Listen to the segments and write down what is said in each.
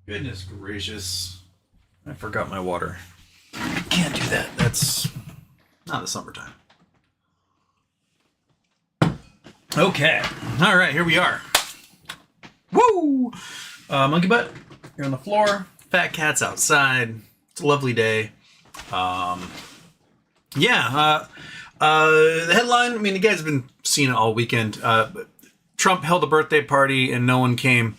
Goodness gracious. I forgot my water. Can't do that. That's not the summertime. Okay. All right, here we are. Woo! Monkey butt, you're on the floor. Fat cat's outside. It's a lovely day. The headline, I mean, you guys have been seeing it all weekend. Trump held a birthday party and no one came.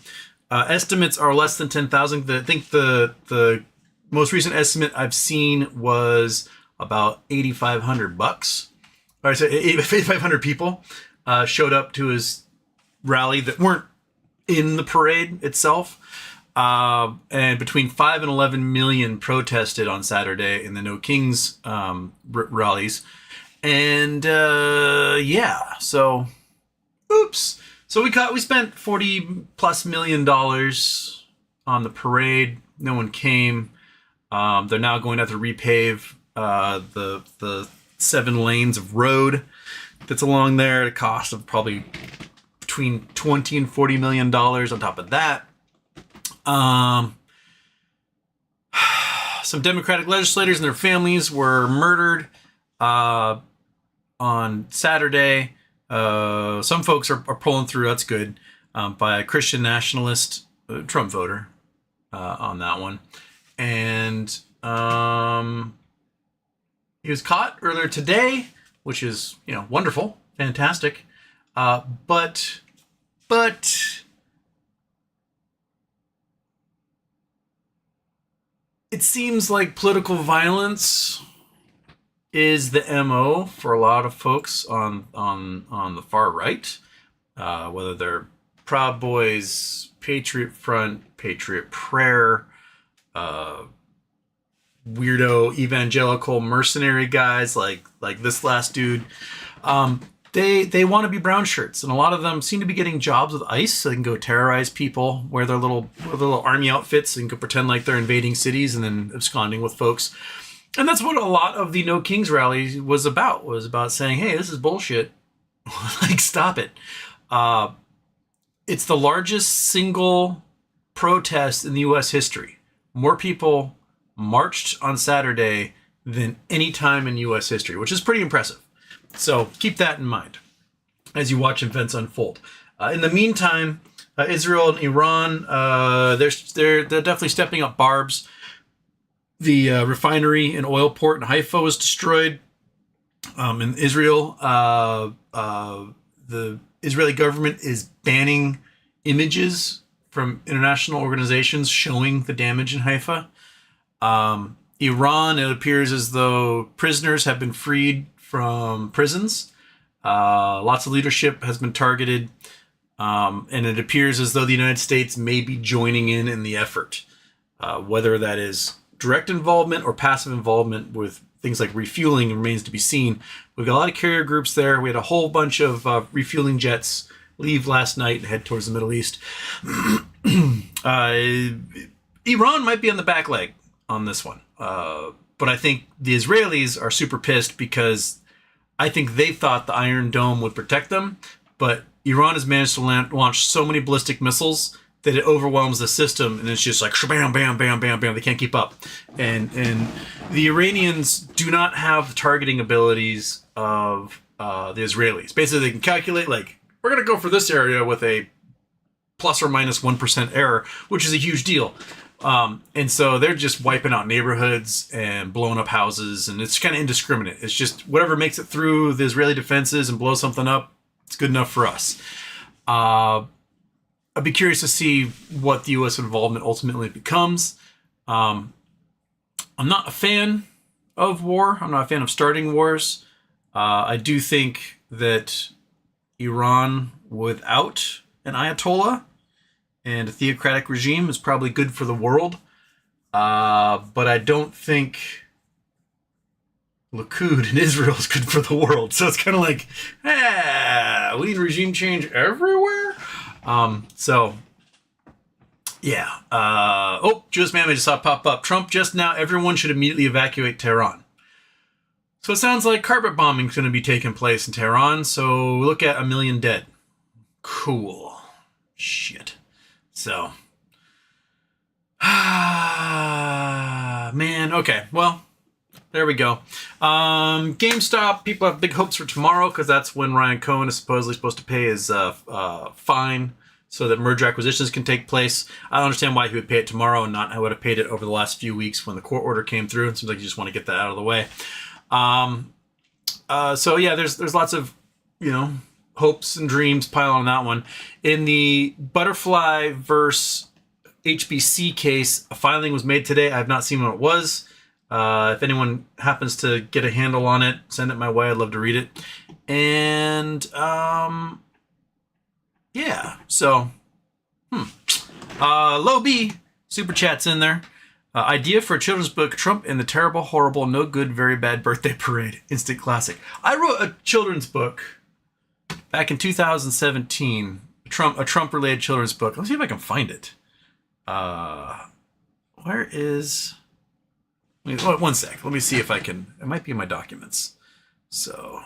Estimates are less than 10,000. I think the most recent estimate I've seen was about $8,500. Or I said 8,500 people showed up to his rally that weren't in the parade itself. And between 5 and 11 million protested on Saturday in the No Kings rallies. And so oops. So we spent $40+ million on the parade. No one came. They're now going to have to repave the 7 lanes of road that's along there at a cost of probably between $20 and $40 million on top of that. Some Democratic legislators and their families were murdered on Saturday. Some folks are pulling through. That's good. By a Christian nationalist Trump voter on that one. And he was caught earlier today, which is, wonderful, fantastic. But it seems like political violence is the MO for a lot of folks on the far right, whether they're Proud Boys, Patriot Front, Patriot Prayer, weirdo evangelical mercenary guys like this last dude. They want to be brown shirts, and a lot of them seem to be getting jobs with ICE, so they can go terrorize people, wear their little army outfits, and go pretend like they're invading cities and then absconding with folks. And that's what a lot of the No Kings rally was about saying, hey, this is bullshit. Like, stop it. It's the largest single protest in the U.S. history. More people marched on Saturday than any time in U.S. history, which is pretty impressive. So keep that in mind as you watch events unfold. In the meantime, Israel and Iran, they're definitely stepping up barbs. The refinery and oil port in Haifa was destroyed. In Israel, the Israeli government is banning images from international organizations showing the damage in Haifa. Iran, it appears as though prisoners have been freed from prisons. Lots of leadership has been targeted. And it appears as though the United States may be joining in the effort. Whether that is direct involvement or passive involvement with things like refueling remains to be seen. We've got a lot of carrier groups there. We had a whole bunch of refueling jets leave last night and head towards the Middle East. Iran might be on the back leg on this one. But I think the Israelis are super pissed because I think they thought the Iron Dome would protect them, but Iran has managed to launch so many ballistic missiles that it overwhelms the system, and it's just like bam, bam, bam, bam, bam. They can't keep up, and the Iranians do not have the targeting abilities of the Israelis. Basically, they can calculate like we're gonna go for this area with a plus or minus 1% error, which is a huge deal. And so they're just wiping out neighborhoods and blowing up houses, and it's kind of indiscriminate. It's just whatever makes it through the Israeli defenses and blow something up, it's good enough for us. I'd be curious to see what the U.S. involvement ultimately becomes. I'm not a fan of war. I'm not a fan of starting wars. I do think that Iran without an Ayatollah and a theocratic regime is probably good for the world. But I don't think Likud in Israel is good for the world. So it's kind of like, we need regime change everywhere. Jewish man I just saw pop up. Trump just now, everyone should immediately evacuate Tehran. So it sounds like carpet bombing is going to be taking place in Tehran. So look at 1 million dead. Cool. Shit. So Ah, man. Okay. Well, there we go. GameStop, people have big hopes for tomorrow because that's when Ryan Cohen is supposedly supposed to pay his fine so that merger acquisitions can take place. I don't understand why he would pay it tomorrow and not how he would have paid it over the last few weeks when the court order came through. It seems like you just want to get that out of the way. So yeah, there's lots of, hopes and dreams piling on that one. In the Butterfly versus HBC case, a filing was made today. I have not seen what it was. If anyone happens to get a handle on it, send it my way. I'd love to read it. And yeah, so Low B super chat's in there. Idea for a children's book: Trump and the Terrible, Horrible, No Good, Very Bad Birthday Parade. Instant classic. I wrote a children's book back in 2017. A Trump related children's book. Let's see if I can find it. Where is? One sec. Let me see if I can. It might be in my documents. So.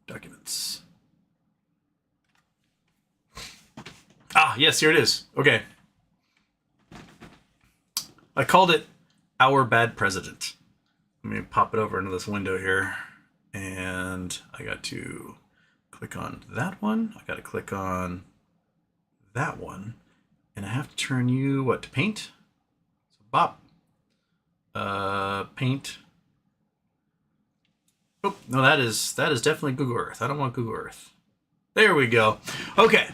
Documents. Ah, yes, here it is. Okay. I called it Our Bad President. Let me pop it over into this window here. And I got to click on that one. I got to click on that one. And I have to turn you, to paint? So bop. Paint. Oh, no, that is definitely Google Earth. I don't want Google Earth. There we go. Okay.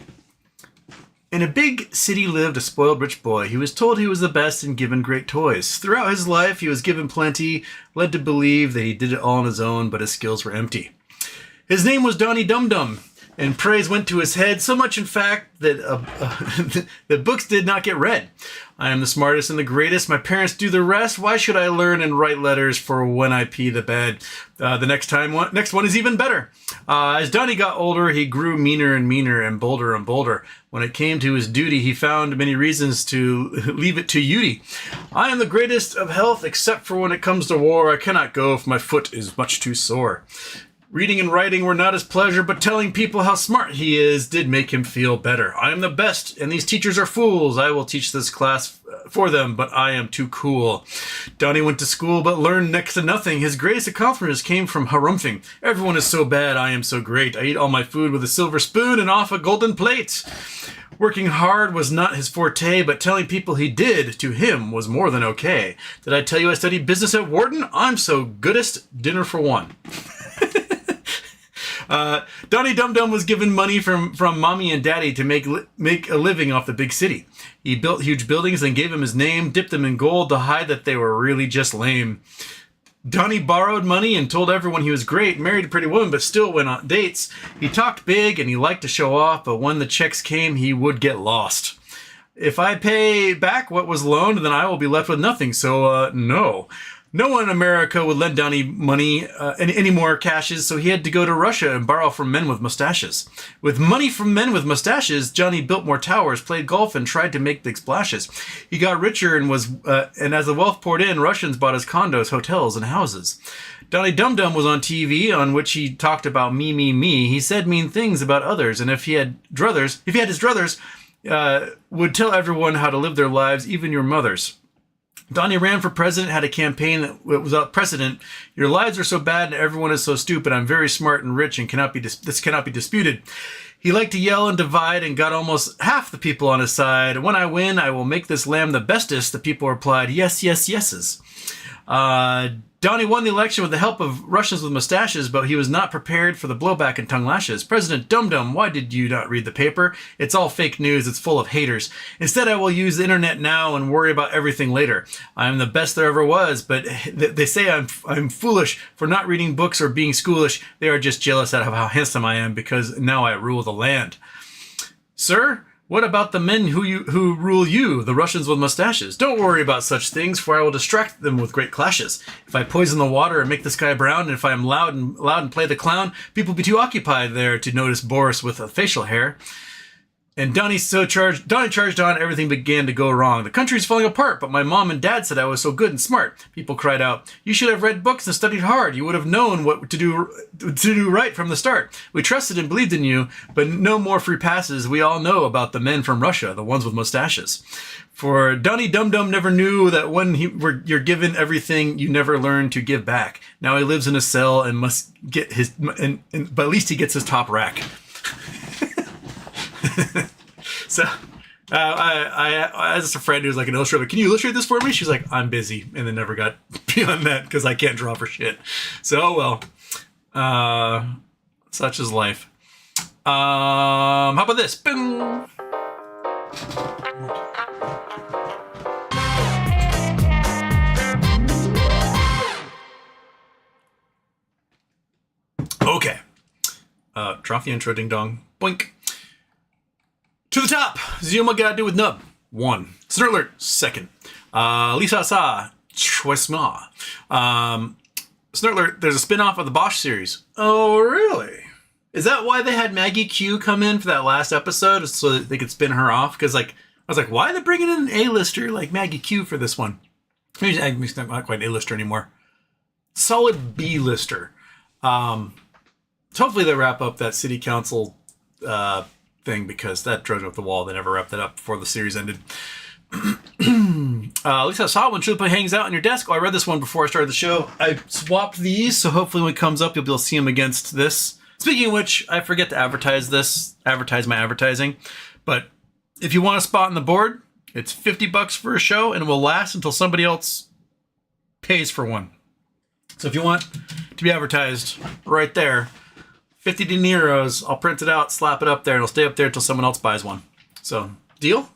In a big city lived a spoiled rich boy. He was told he was the best and given great toys. Throughout his life, he was given plenty, led to believe that he did it all on his own, but his skills were empty. His name was Donnie Dum Dum, and praise went to his head, so much in fact that that books did not get read. I am the smartest and the greatest. My parents do the rest. Why should I learn and write letters for when I pee the bed? The next one is even better. As Donnie got older, he grew meaner and meaner and bolder. When it came to his duty, he found many reasons to leave it to Yudi. I am the greatest of health, except for when it comes to war. I cannot go if my foot is much too sore. Reading and writing were not his pleasure, but telling people how smart he is did make him feel better. I am the best, and these teachers are fools. I will teach this class for them, but I am too cool. Donnie went to school, but learned next to nothing. His greatest accomplishments came from harumphing. Everyone is so bad, I am so great. I eat all my food with a silver spoon and off a golden plate. Working hard was not his forte, but telling people he did, to him, was more than okay. Did I tell you I studied business at Wharton? I'm so goodest. Dinner for one. Donnie Dum Dum was given money from mommy and daddy to make a living off the big city. He built huge buildings and gave them his name, dipped them in gold to hide that they were really just lame. Donnie borrowed money and told everyone he was great, married a pretty woman, but still went on dates. He talked big and he liked to show off, but when the checks came, he would get lost. If I pay back what was loaned, then I will be left with nothing, so no. No one in America would lend Donnie money, any more cashes, so he had to go to Russia and borrow from men with mustaches. With money from men with mustaches, Johnny built more towers, played golf, and tried to make big splashes. He got richer and as the wealth poured in, Russians bought his condos, hotels, and houses. Donnie Dum Dum was on TV, on which he talked about me. He said mean things about others, and if he had his druthers, would tell everyone how to live their lives, even your mothers. Donnie ran for president, had a campaign that was without precedent. Your lives are so bad and everyone is so stupid. I'm very smart and rich and this cannot be disputed. He liked to yell and divide and got almost half the people on his side. When I win, I will make this lamb the bestest. The people replied, yes, yes, yeses. Donnie won the election with the help of Russians with mustaches, but he was not prepared for the blowback and tongue lashes. President Dum Dum, why did you not read the paper? It's all fake news. It's full of haters. Instead, I will use the internet now and worry about everything later. I am the best there ever was, but they say I'm foolish for not reading books or being schoolish. They are just jealous of how handsome I am because now I rule the land. Sir? What about the men who rule you, the Russians with mustaches? Don't worry about such things, for I will distract them with great clashes. If I poison the water and make the sky brown, and if I am loud and play the clown, people will be too occupied there to notice Boris with a facial hair. And Donnie charged on. Everything began to go wrong. The country's falling apart, but my mom and dad said I was so good and smart. People cried out, "You should have read books and studied hard. You would have known what to do right from the start. We trusted and believed in you, but no more free passes. We all know about the men from Russia, the ones with mustaches." For Donnie Dum Dum never knew that when you're given everything, you never learn to give back. Now he lives in a cell and must get his, but at least he gets his top rack. So, I asked a friend who's like an illustrator, "Can you illustrate this for me?" She's like, "I'm busy," and then never got beyond that because I can't draw for shit. So, oh well, such is life. How about this? Bing! Okay. Drop the intro, ding dong, boink. To the top, Zuma got to do with Nub. 1. Snurtler, 2nd. Lisa Sa, Chwesma. Snurtler, there's a spin-off of the Bosch series. Oh, really? Is that why they had Maggie Q come in for that last episode, so that they could spin her off? Because, like, I was like, why are they bringing in an A-lister like Maggie Q for this one? Maybe she's not quite an A-lister anymore. Solid B-lister. So hopefully they wrap up that city council thing, because that drug up the wall. They never wrapped that up before the series ended. At least I saw one. Chupa hangs out on your desk. Oh, I read this one before I started the show. I swapped these, so hopefully when it comes up, you'll be able to see them against this. Speaking of which, I forget to advertise my advertising. But if you want a spot on the board, it's $50 for a show, and it will last until somebody else pays for one. So if you want to be advertised right there, 50 dineros, I'll print it out, slap it up there, and it'll stay up there until someone else buys one. So, deal?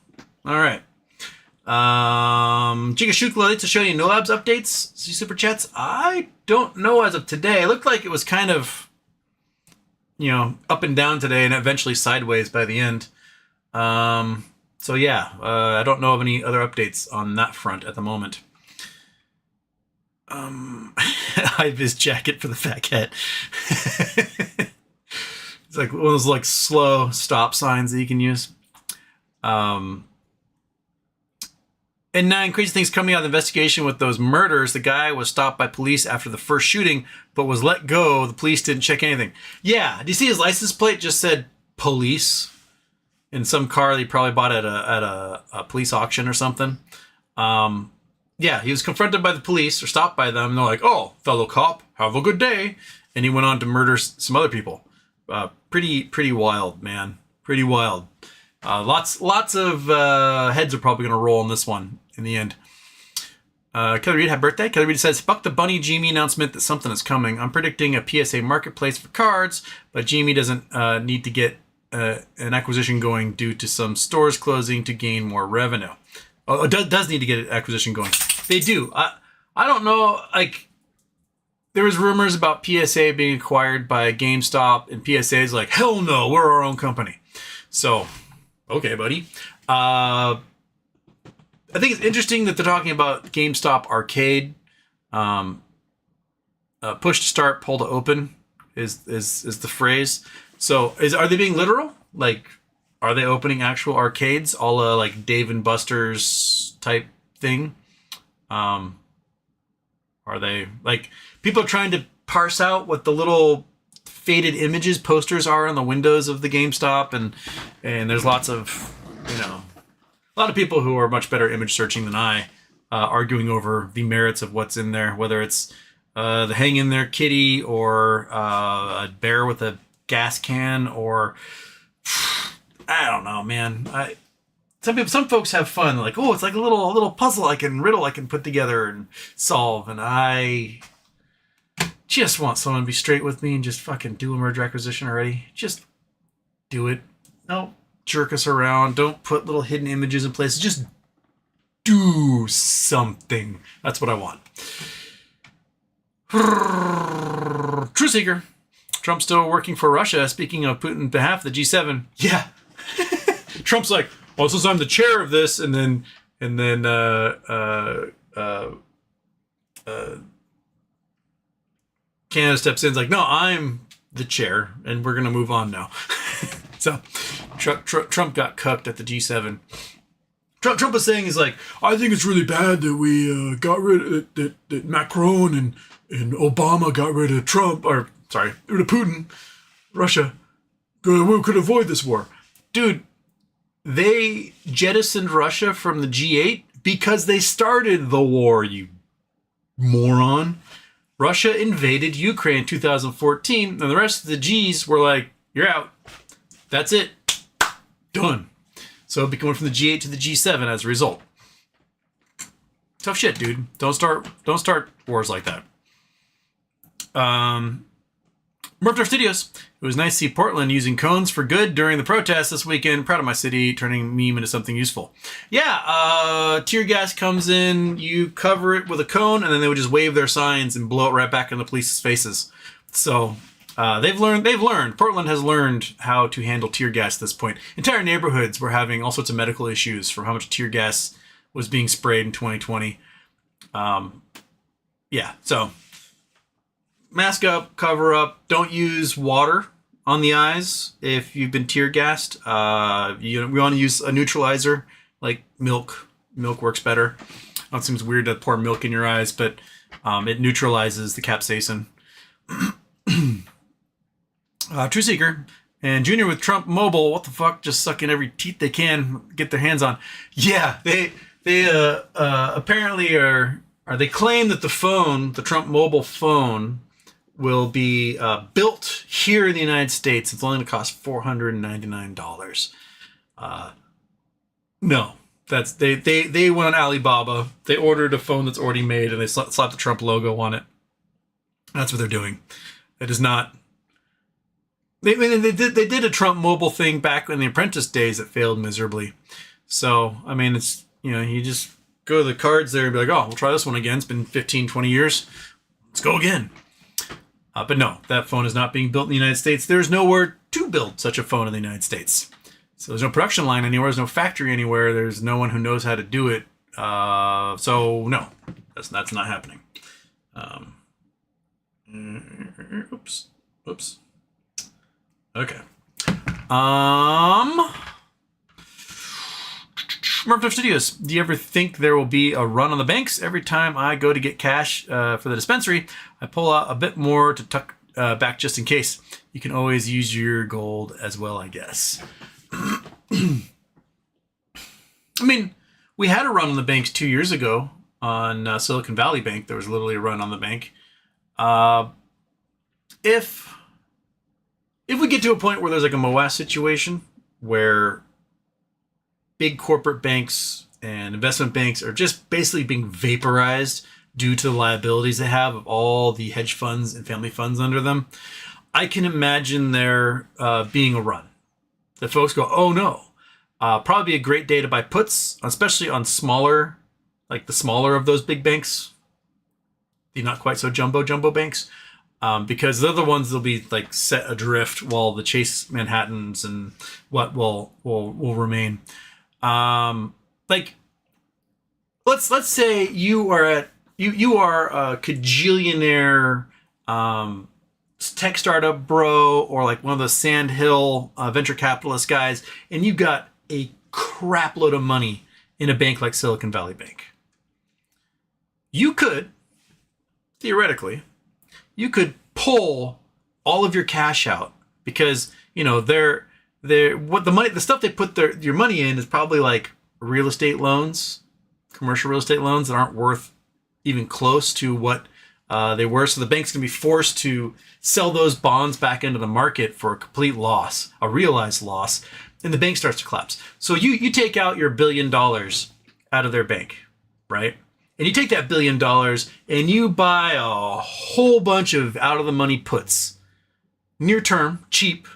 All right. Giga Shukla to show you No Labs updates. See super chats? I don't know as of today. It looked like it was kind of, up and down today and eventually sideways by the end. So yeah, I don't know of any other updates on that front at the moment. High-vis jacket for the fat cat. It's like one of those like slow stop signs that you can use. And 9 crazy things coming out of the investigation with those murders. The guy was stopped by police after the first shooting, but was let go. The police didn't check anything. Yeah, do you see his license plate just said police in some car that he probably bought at a police auction or something? Yeah, he was confronted by the police or stopped by them. And they're like, "Oh, fellow cop, have a good day." And he went on to murder some other people. Pretty wild, man. Pretty wild. Lots of heads are probably going to roll on this one in the end. Kelly Reed had birthday. Kelly Reed says, "Fuck the Bunny Jamie announcement that something is coming. I'm predicting a PSA marketplace for cards, but Jamie doesn't need to get an acquisition going due to some stores closing to gain more revenue." Oh, does need to get an acquisition going. They do. I don't know, like, there was rumors about PSA being acquired by GameStop, and PSA's like, "Hell no, we're our own company." So, okay, buddy. I think it's interesting that they're talking about GameStop Arcade. Push to start, pull to open is the phrase. So, are they being literal? Like, are they opening actual arcades, a la like Dave and Buster's type thing? Are they, like, people are trying to parse out what the little faded images posters are on the windows of the GameStop, and there's lots of, a lot of people who are much better image searching than I, arguing over the merits of what's in there, whether it's the hang in there kitty, or a bear with a gas can, or I don't know, man. Some folks have fun, like, oh, it's like a little puzzle riddle I can put together and solve, and I just want someone to be straight with me and just fucking do a merger acquisition already. Just do it. Don't jerk us around. Don't put little hidden images in places. Just do something. That's what I want. True Seeker. Trump's still working for Russia. Speaking of Putin behalf of the G7. Yeah. Trump's like, "Well, since I'm the chair of this," and then Canada steps in, like, "No, I'm the chair, and we're gonna move on now." So, Trump got cooked at the G7. Trump was saying, he's like, I think it's really bad that we got rid of that Macron and Obama got rid of rid of Putin, Russia. We could avoid this war. Dude, they jettisoned Russia from the G8 because they started the war, you moron. Russia invaded Ukraine in 2014, and the rest of the Gs were like, you're out. That's it. Done. So it became from the G8 to the G7 as a result. Tough shit, dude. Don't start wars like that. Murph Studios. It was nice to see Portland using cones for good during the protests this weekend. Proud of my city turning meme into something useful. Yeah, tear gas comes in, you cover it with a cone, and then they would just wave their signs and blow it right back in the police's faces. So they've learned. Portland has learned how to handle tear gas at this point. Entire neighborhoods were having all sorts of medical issues from how much tear gas was being sprayed in 2020. Yeah, so mask up, cover up. Don't use water on the eyes if you've been tear gassed. We want to use a neutralizer like milk. Milk works better. It seems weird to pour milk in your eyes, but it neutralizes the capsaicin. True Seeker and Junior with Trump Mobile. What the fuck? Just sucking every teeth they can get their hands on. Yeah, they apparently are. They claim that the Trump Mobile phone, will be built here in the United States. It's only going to cost $499. No, that's they went on Alibaba. They ordered a phone that's already made, and they slapped the Trump logo on it. That's what they're doing. It is not. They did a Trump Mobile thing back in the Apprentice days that failed miserably. So I mean, it's you just go to the cards there and be like, oh, we'll try this one again. It's been 15, 20 years. Let's go again. But no, that phone is not being built in the United States. There's nowhere to build such a phone in the United States. So there's no production line anywhere. There's no factory anywhere. There's no one who knows how to do it. So no, that's not happening. Oops. Okay. Murph Studios. Do you ever think there will be a run on the banks? Every time I go to get cash for the dispensary, I pull out a bit more to tuck back just in case. You can always use your gold as well, I guess. I mean, we had a run on the banks 2 years ago on Silicon Valley Bank. There was literally a run on the bank. If we get to a point where there's like a MOAS situation where big corporate banks and investment banks are just basically being vaporized due to the liabilities they have of all the hedge funds and family funds under them, I can imagine there being a run. The folks go, oh no. Probably be a great day to buy puts, especially on smaller, like the smaller of those big banks, the not quite so jumbo banks, because they're the ones that'll be like set adrift while the Chase Manhattans and what will remain. Like, let's say you are a cajillionaire tech startup bro, or like one of those Sandhill venture capitalist guys, and you got a crap load of money in a bank like Silicon Valley Bank. You could, theoretically, pull all of your cash out because the stuff they put your money in is probably like real estate loans, commercial real estate loans that aren't worth even close to what they were. So the bank's going to be forced to sell those bonds back into the market for a complete loss, a realized loss, and the bank starts to collapse. So you take out your $1 billion out of their bank, right? And you take that $1 billion and you buy a whole bunch of out of the money puts, near term, cheap,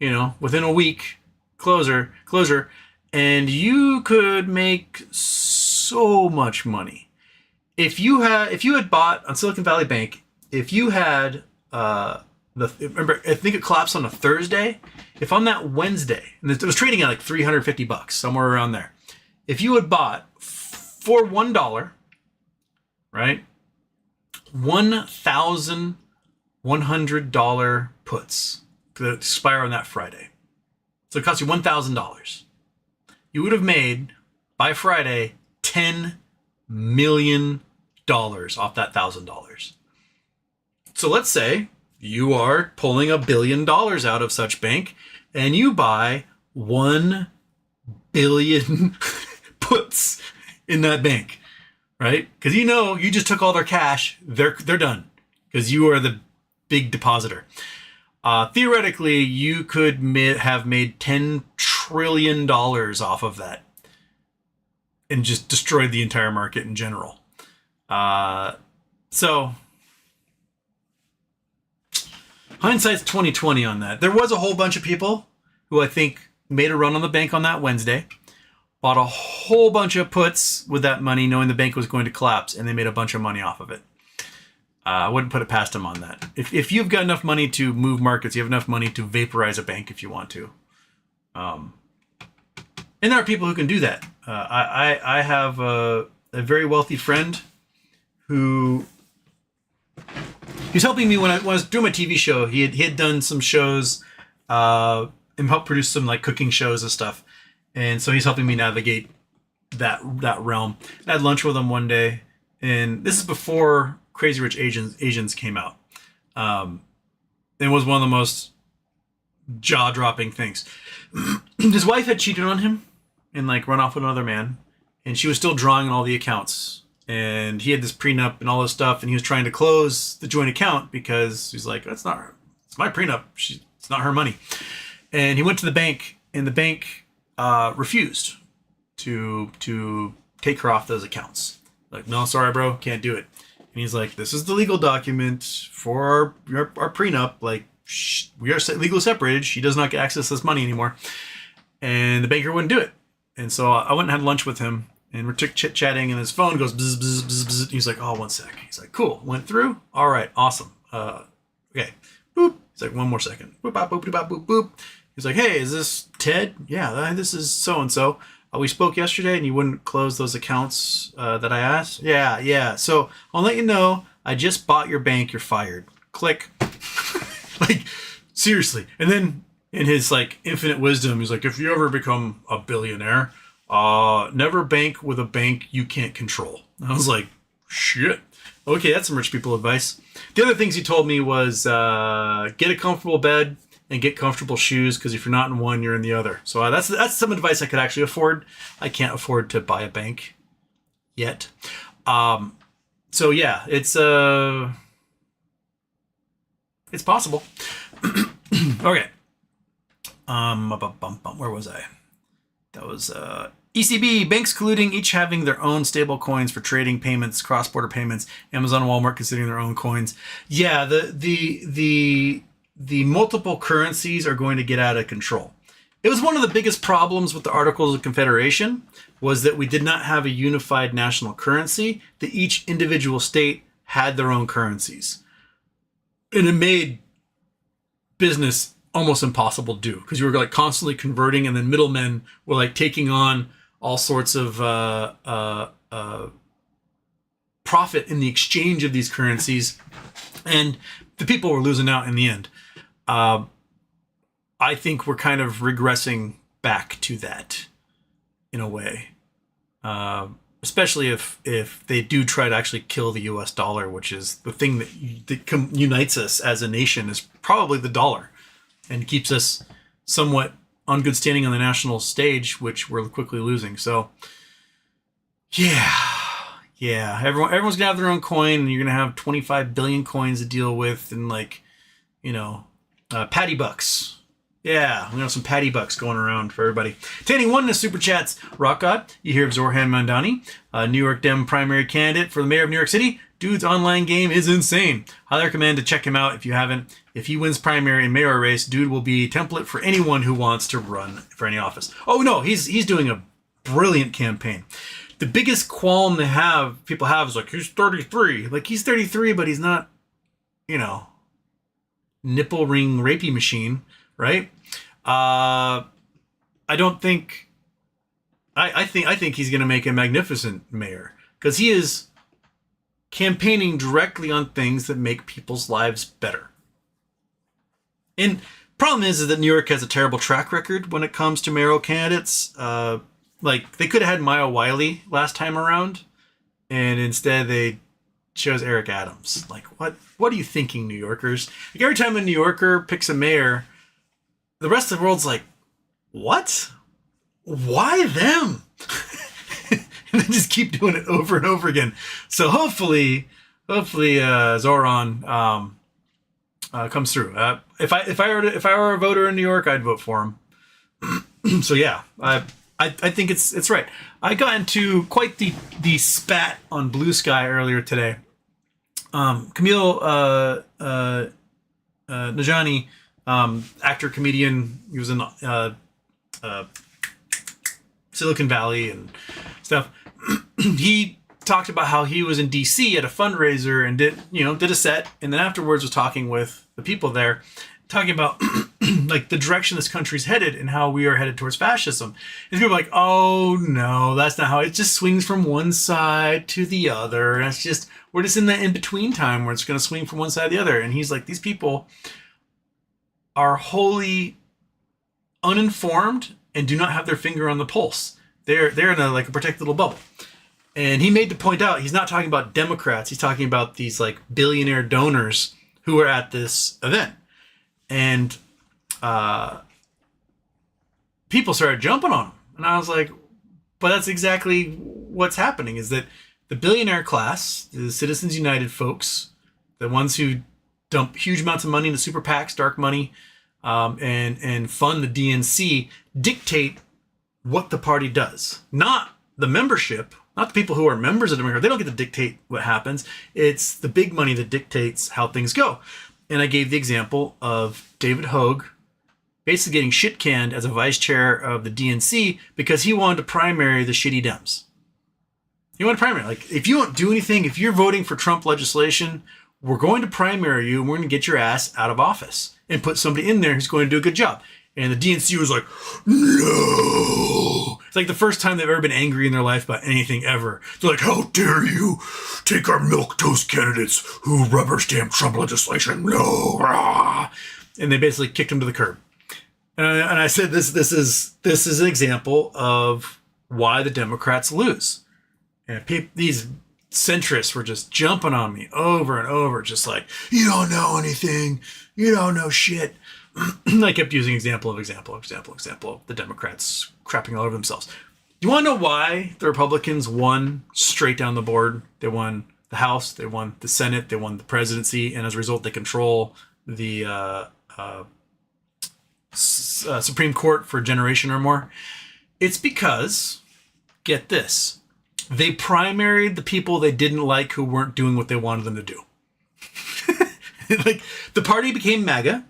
within a week, closer, and you could make so much money. If you had bought on Silicon Valley Bank, if you had remember, I think it collapsed on a Thursday. If on that Wednesday, and it was trading at like $350, somewhere around there, if you had bought for $1, right, $1,100 puts that expire on that Friday. So it cost you $1,000. You would have made, by Friday, $10 million off that $1,000. So let's say you are pulling $1 billion out of such bank and you buy 1 billion puts in that bank, right? Because you just took all their cash. They're done because you are the big depositor. Theoretically, you could have made $10 trillion off of that and just destroyed the entire market in general. So hindsight's 2020 on that. There was a whole bunch of people who I think made a run on the bank on that Wednesday, bought a whole bunch of puts with that money, knowing the bank was going to collapse, and they made a bunch of money off of it. I wouldn't put it past them on that. If you've got enough money to move markets, you have enough money to vaporize a bank if you want to. And there are people who can do that. I have a very wealthy friend who's helping me when I was doing my TV show. He had done some shows and helped produce some like cooking shows and stuff. And so he's helping me navigate that realm. I had lunch with him one day, and this is before Crazy Rich Asians came out. It was one of the most jaw-dropping things. His wife had cheated on him and like run off with another man, and she was still drawing on all the accounts. And he had this prenup and all this stuff, and he was trying to close the joint account because he's like, it's my prenup. It's not her money. And he went to the bank, and the bank refused to take her off those accounts. Like, no, sorry, bro, can't do it. And he's like, this is the legal document for our prenup. Like, we are legally separated. She does not get access to this money anymore. And the banker wouldn't do it. And so I went and had lunch with him, and we're chit-chatting, and his phone goes bzz, bzz, bzz, bzz. He's like, oh, 1 sec. He's like, cool. Went through. All right, awesome. Okay. Boop. He's like, 1 more second. Boop, bop, boop, boop, boop, boop. He's like, hey, is this Ted? Yeah, this is so-and-so. We spoke yesterday and you wouldn't close those accounts that I asked. Yeah. So I'll let you know, I just bought your bank. You're fired. Click. Like, seriously. And then in his like infinite wisdom, he's like, if you ever become a billionaire, never bank with a bank you can't control. And I was like, shit. Okay, that's some rich people advice. The other things he told me was get a comfortable bed and get comfortable shoes, because if you're not in one, you're in the other. So that's some advice I could actually afford. I can't afford to buy a bank yet. So yeah, it's possible. Okay. Where was I? That was ECB, banks colluding, each having their own stable coins for trading, payments, cross-border payments. Amazon and Walmart considering their own coins. Yeah, the multiple currencies are going to get out of control. It was one of the biggest problems with the Articles of Confederation, was that we did not have a unified national currency, that each individual state had their own currencies. And it made business almost impossible to do, because you were like constantly converting, and then middlemen were like taking on all sorts of profit in the exchange of these currencies, and the people were losing out in the end. I think we're kind of regressing back to that in a way, especially if they do try to actually kill the US dollar, which is the thing that unites us as a nation, is probably the dollar, and keeps us somewhat on good standing on the national stage, which we're quickly losing. So yeah, everyone's gonna have their own coin, and you're gonna have 25 billion coins to deal with, and like, patty bucks. Yeah, we have some patty bucks going around for everybody. Tanny one in the super chats. Rock God, you hear of Zorhan Mandani, New York Dem primary candidate for the mayor of New York City. Dude's online game is insane. Highly recommend to check him out if you haven't. If he wins primary and mayor race, dude will be a template for anyone who wants to run for any office. Oh no, he's doing a brilliant campaign. The biggest qualm people have is like, he's 33. Like, he's 33, but he's not, nipple ring rapey machine, right? I think he's going to make a magnificent mayor, because he is campaigning directly on things that make people's lives better. And Problem is that New York has a terrible track record when it comes to mayoral candidates. Like, they could have had Maya Wiley last time around, and instead they chose Eric Adams. Like, what are you thinking, New Yorkers? Like, every time a New Yorker picks a mayor, the rest of the world's like, what? Why them? And they just keep doing it over and over again. So hopefully, Zoran comes through. If I were a voter in New York, I'd vote for him. So yeah, I think it's right. I got into quite the spat on Blue Sky earlier today. Camille Najani, actor, comedian, he was in Silicon Valley and stuff. He talked about how he was in DC at a fundraiser and did a set, and then afterwards was talking with the people there, talking about like the direction this country's headed and how we are headed towards fascism. And people are like, oh no, that's not how it just swings from one side to the other. And it's just, we're just in the in-between time where it's going to swing from one side to the other. And he's like, these people are wholly uninformed and do not have their finger on the pulse. They're in a protected little bubble. And he made to point out, he's not talking about Democrats. He's talking about these like billionaire donors who are at this event. And people started jumping on him. And I was like, but that's exactly what's happening, is that the billionaire class, the Citizens United folks, the ones who dump huge amounts of money into super PACs, dark money, and fund the DNC, dictate what the party does. Not the membership, not the people who are members of the Democrat. They don't get to dictate what happens. It's the big money that dictates how things go. And I gave the example of David Hogue basically getting shit canned as a vice chair of the DNC because he wanted to primary the shitty Dems. He wanted to primary. Like, if you don't do anything, if you're voting for Trump legislation, we're going to primary you and we're going to get your ass out of office and put somebody in there who's going to do a good job. And the DNC was like, no. It's like the first time they've ever been angry in their life about anything ever. They're like, how dare you take our milquetoast candidates who rubber stamp Trump legislation? No. Rah. And they basically kicked him to the curb. And I said, this is an example of why the Democrats lose. And these centrists were just jumping on me over and over, just like, you don't know anything. You don't know shit. I kept using example. The Democrats crapping all over themselves. You want to know why the Republicans won straight down the board? They won the House, they won the Senate, they won the presidency, and as a result, they control the Supreme Court for a generation or more. It's because, get this, they primaried the people they didn't like who weren't doing what they wanted them to do. Like, the party became MAGA.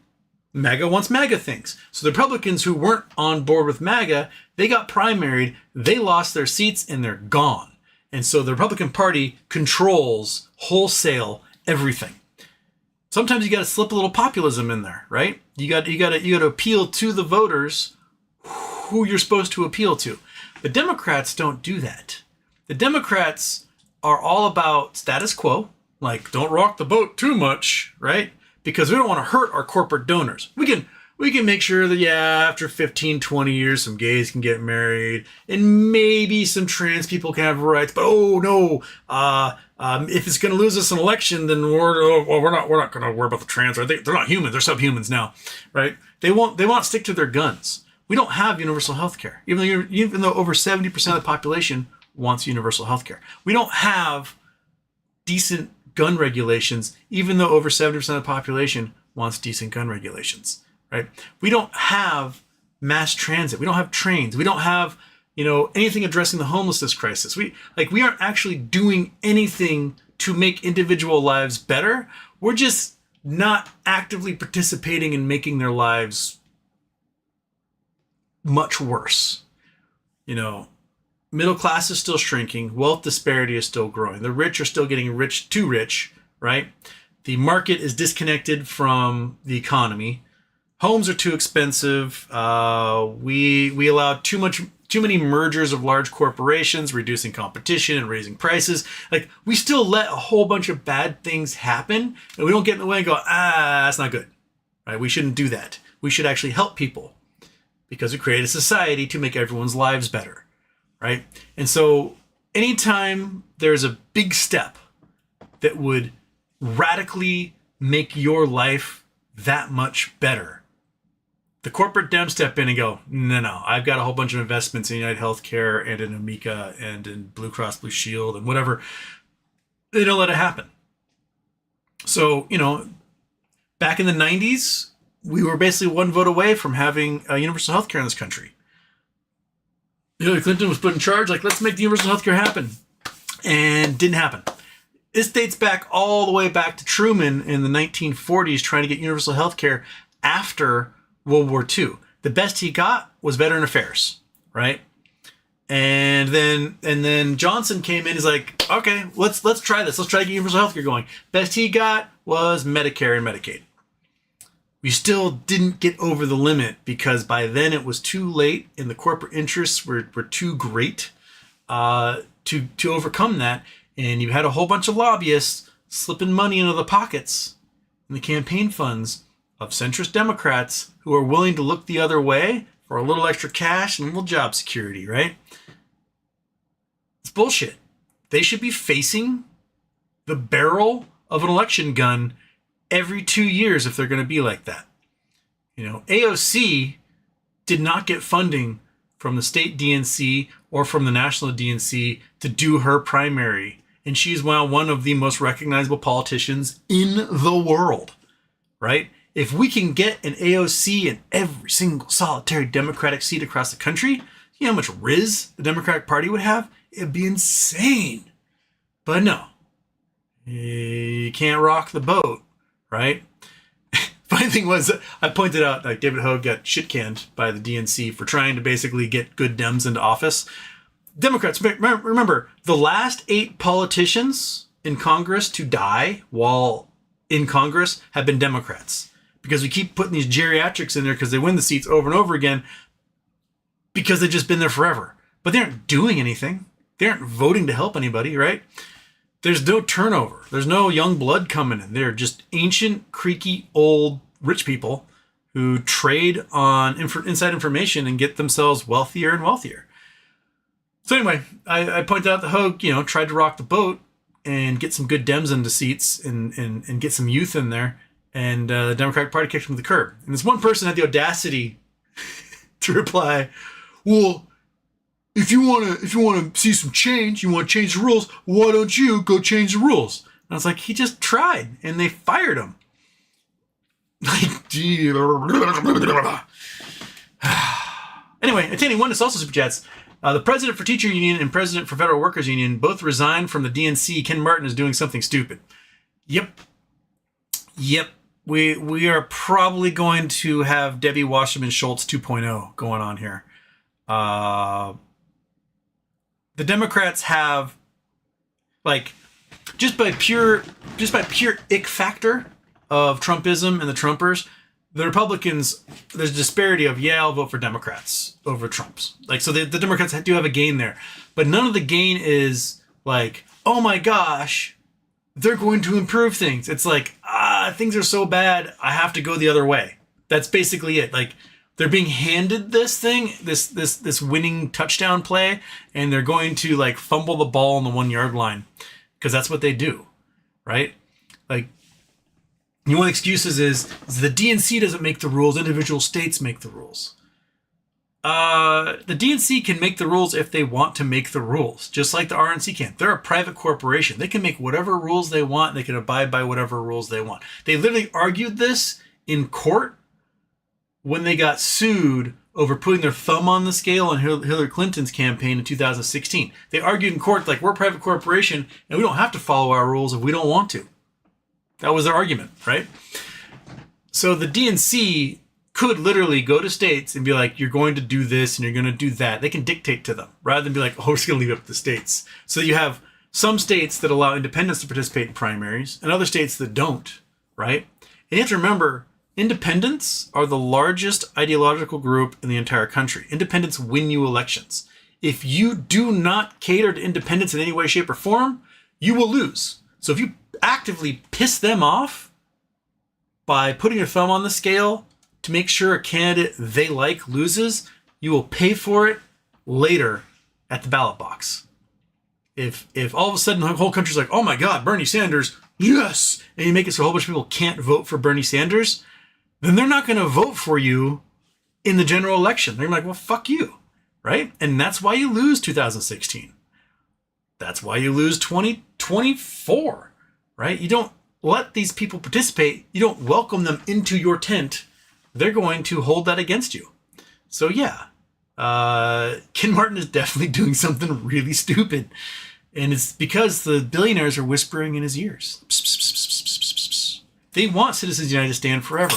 MAGA wants MAGA things. So the Republicans who weren't on board with MAGA, they got primaried, they lost their seats, and they're gone. And so the Republican Party controls wholesale everything. Sometimes you got to slip a little populism in there, right? You got to appeal to the voters who you're supposed to appeal to. The Democrats don't do that. The Democrats are all about status quo, like don't rock the boat too much, right? Because we don't want to hurt our corporate donors. We can make sure that, yeah, after 15, 20 years, some gays can get married and maybe some trans people can have rights. But oh no, if it's going to lose us an election, then we're not going to worry about the trans. They're not humans. They're subhumans now, right? They won't stick to their guns. We don't have universal health care, even though over 70% of the population wants universal health care. We don't have decent gun regulations, even though over 70% of the population wants decent gun regulations, right? We don't have mass transit. We don't have trains. We don't have, anything addressing the homelessness crisis. We aren't actually doing anything to make individual lives better. We're just not actively participating in making their lives much worse. Middle class is still shrinking. Wealth disparity is still growing. The rich are still getting too rich, right? The market is disconnected from the economy. Homes are too expensive. We allow too many mergers of large corporations, reducing competition and raising prices. Like, we still let a whole bunch of bad things happen, and we don't get in the way and go, that's not good, right? We shouldn't do that. We should actually help people because we create a society to make everyone's lives better, right? And so anytime there's a big step that would radically make your life that much better, the corporate Dems step in and go, no, I've got a whole bunch of investments in United Healthcare and in Amica and in Blue Cross Blue Shield and whatever. They don't let it happen. So, back in the 90s, we were basically one vote away from having universal healthcare in this country. Hillary Clinton was put in charge, like, let's make the universal healthcare happen. And didn't happen. This dates back all the way back to Truman in the 1940s, trying to get universal healthcare after World War II. The best he got was Veteran Affairs, right? And then Johnson came in. He's like, okay, let's try this. Let's try to get universal healthcare going. Best he got was Medicare and Medicaid. We still didn't get over the limit because by then it was too late, and the corporate interests were too great to overcome that. And you had a whole bunch of lobbyists slipping money into the pockets in the campaign funds of centrist Democrats who are willing to look the other way for a little extra cash and a little job security, right? It's bullshit. They should be facing the barrel of an election gun every 2 years if they're going to be like that. AOC did not get funding from the state DNC or from the national DNC to do her primary. And she's now one of the most recognizable politicians in the world, right? If we can get an AOC in every single solitary Democratic seat across the country, you know how much riz the Democratic Party would have? It'd be insane. But no, you can't rock the boat, right? Funny thing was, I pointed out, like, David Hogue got shit canned by the DNC for trying to basically get good Dems into office. Democrats, remember, the last 8 politicians in Congress to die while in Congress have been Democrats. Because we keep putting these geriatrics in there because they win the seats over and over again because they've just been there forever. But they aren't doing anything. They aren't voting to help anybody, right? There's no turnover. There's no young blood coming in. They're just ancient, creaky, old, rich people who trade on inside information and get themselves wealthier and wealthier. So anyway, I pointed out that Hogue, tried to rock the boat and get some good Dems into seats and get some youth in there. And the Democratic Party kicked him to the curb. And this one person had the audacity to reply, well, if you want to see some change, you want to change the rules, why don't you go change the rules? And I was like, he just tried, and they fired him. Anyway, attending one is also super chats. The president for Teacher Union and president for Federal Workers Union both resigned from the DNC. Ken Martin is doing something stupid. Yep. We are probably going to have Debbie Wasserman Schultz 2.0 going on here. The Democrats have, like, just by pure ick factor of Trumpism and the Trumpers, the Republicans, there's a disparity of, I'll vote for Democrats over Trumps. Like, so the Democrats do have a gain there. But none of the gain is like, oh my gosh, they're going to improve things. It's like, things are so bad, I have to go the other way. That's basically it. Like, they're being handed this thing, this winning touchdown play, and they're going to, like, fumble the ball on the 1 yard line because that's what they do, right? Like, one of the excuses is the DNC doesn't make the rules, individual states make the rules. The DNC can make the rules if they want to make the rules, just like the RNC can. They're a private corporation. They can make whatever rules they want. They can abide by whatever rules they want. They literally argued this in court when they got sued over putting their thumb on the scale on Hillary Clinton's campaign in 2016. They argued in court, like, we're a private corporation and we don't have to follow our rules if we don't want to. That was their argument, right? So the DNC could literally go to states and be like, you're going to do this and you're going to do that. They can dictate to them rather than be like, oh, we're just going to leave it up to the states. So you have some states that allow independents to participate in primaries and other states that don't, right? And you have to remember, independents are the largest ideological group in the entire country. Independents win you elections. If you do not cater to independents in any way, shape, or form, you will lose. So if you actively piss them off, by putting your thumb on the scale to make sure a candidate they like loses, you will pay for it later at the ballot box. If all of a sudden the whole country's like, oh my God, Bernie Sanders, yes, and you make it so a whole bunch of people can't vote for Bernie Sanders, then they're not going to vote for you in the general election. They're like, well, fuck you, right? And that's why you lose 2016. That's why you lose 2024, right? You don't let these people participate. You don't welcome them into your tent. They're going to hold that against you. So yeah, Ken Martin is definitely doing something really stupid. And it's because the billionaires are whispering in his ears. Psst, psst, psst, psst, psst, psst. They want Citizens United to stand forever.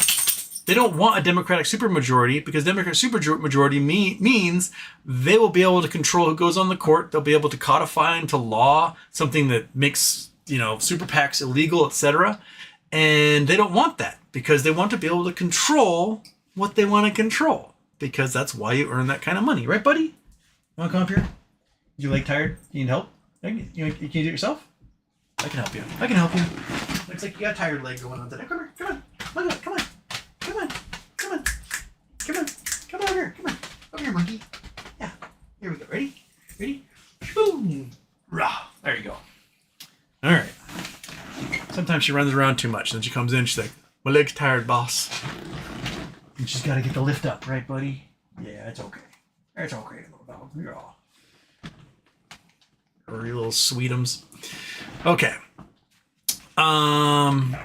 They don't want a Democratic supermajority, because Democratic supermajority means they will be able to control who goes on the court. They'll be able to codify into law something that makes, super PACs illegal, etc. And they don't want that, because they want to be able to control what they want to control, because that's why you earn that kind of money. Right, buddy? You want to come up here? Is your leg tired? You need help? Can you do it yourself? I can help you. Looks like you got a tired leg going on today. Come here. Come on. Look at it. Come on. Come over here. Come on. Over here, monkey. Yeah. Here we go. Ready? Boom. Rah. There you go. All right. Sometimes she runs around too much. Then she comes in. She's like, my leg's tired, boss. And she's got to get the lift up, right, buddy? Yeah, it's okay. It's okay, little dog. You're all. Or you little sweetums. Okay.